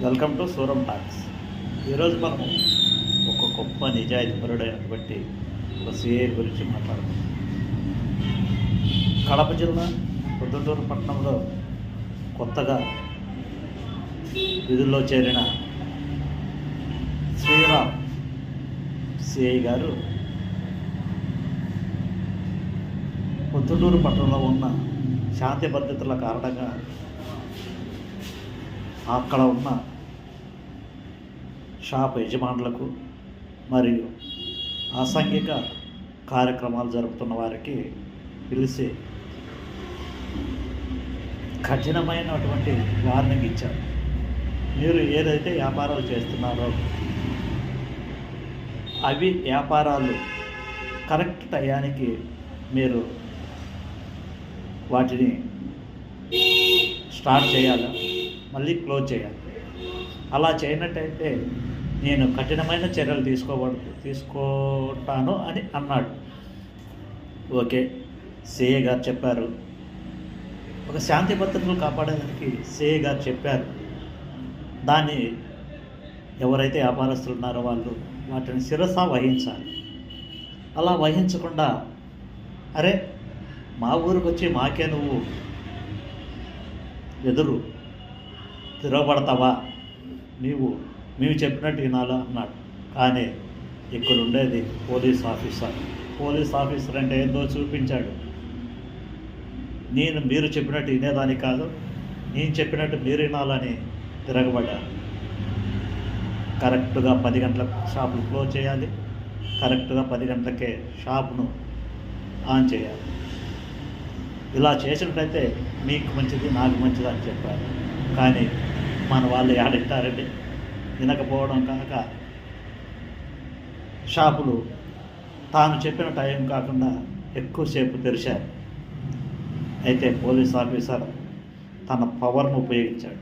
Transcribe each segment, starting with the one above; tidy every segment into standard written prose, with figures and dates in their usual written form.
Welcome to Suram talks. ఈరోజు మనము ఒక గొప్ప నిజాయితీపరుడైనటువంటి ఒక సిఐ గురించి మాట్లాడుతున్నాం. కడప జిల్లా పొద్దుటూరు పట్టణంలో కొత్తగా విధుల్లో చేరిన శ్రీరామ్ సిఐ గారు పొద్దుటూరు పట్టణంలో ఉన్న శాంతి భద్రతల కారణంగా అక్కడ ఉన్న షాప్ యజమానులకు మరియు అసాంఘిక కార్యక్రమాలు జరుపుతున్న వారికి పిలిచి కఠినమైనటువంటి వార్నింగ్ ఇచ్చారు. మీరు ఏదైతే వ్యాపారాలు చేస్తున్నారో అవి వ్యాపారాలు కరెక్ట్ టయానికి మీరు వాటిని స్టార్ట్ చేయాలా, మళ్ళీ క్లోజ్ చేయాలి. అలా చేయనట్టయితే నేను కఠినమైన చర్యలు తీసుకుంటాను అని అన్నాడు. ఓకే, సిఏ గారు చెప్పారు. ఒక శాంతి భద్రతలు కాపాడడానికి సిఏ గారు చెప్పారు. దాన్ని ఎవరైతే వ్యాపారస్తులు ఉన్నారో వాళ్ళు వాటిని శిరస వహించాలి. అలా వహించకుండా అరే మా ఊరికి వచ్చి మాకే నువ్వు ఎదురు తిరగబడతావా, మేము చెప్పినట్టు వినాలా అన్నాడు. కానీ ఇక్కడ ఉండేది పోలీస్ ఆఫీసర్. పోలీస్ ఆఫీసర్ అంటే ఏందో చూపించాడు. మీరు చెప్పినట్టు వినేదాని కాదు, నేను చెప్పినట్టు మీరు వినాలని తిరగబడ్డాను. కరెక్ట్గా 10 గంటలకు షాపులు క్లోజ్ చేయాలి, కరెక్ట్గా 10 గంటలకే షాపును ఆన్ చేయాలి. ఇలా చేసినట్లయితే మీకు మంచిది, నాకు మంచిది అని చెప్పారు. కానీ మన వాళ్ళు ఏడంటారండి, వినకపోవడం కాక షాపులు తాను చెప్పిన టైం కాకుండా ఎక్కువసేపు తెరిచారు. అయితే పోలీస్ ఆఫీసర్ తన పవర్ను ఉపయోగించాడు.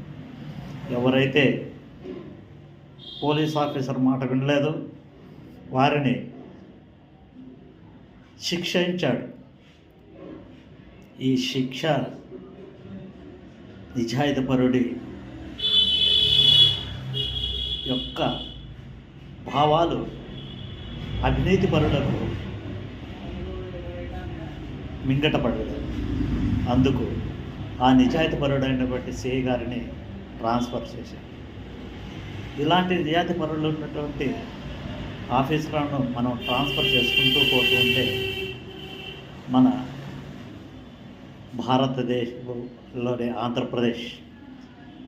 ఎవరైతే పోలీస్ ఆఫీసర్ మాట వినలేదో వారిని శిక్షించాడు. ఈ శిక్ష నిజాయితీపరుడి యొక్క భావాలు అవినీతిపరులకు మింగటపడలేదు. అందుకు ఆ నిజాయితీపరుడైనటువంటి సిఐ గారిని ట్రాన్స్ఫర్ చేశారు. ఇలాంటి నిజాయితీపరులు ఉన్నటువంటి ఆఫీసర్లను మనం ట్రాన్స్ఫర్ చేసుకుంటూ పోతూ ఉంటే మన భారతదేశంలోని ఆంధ్రప్రదేశ్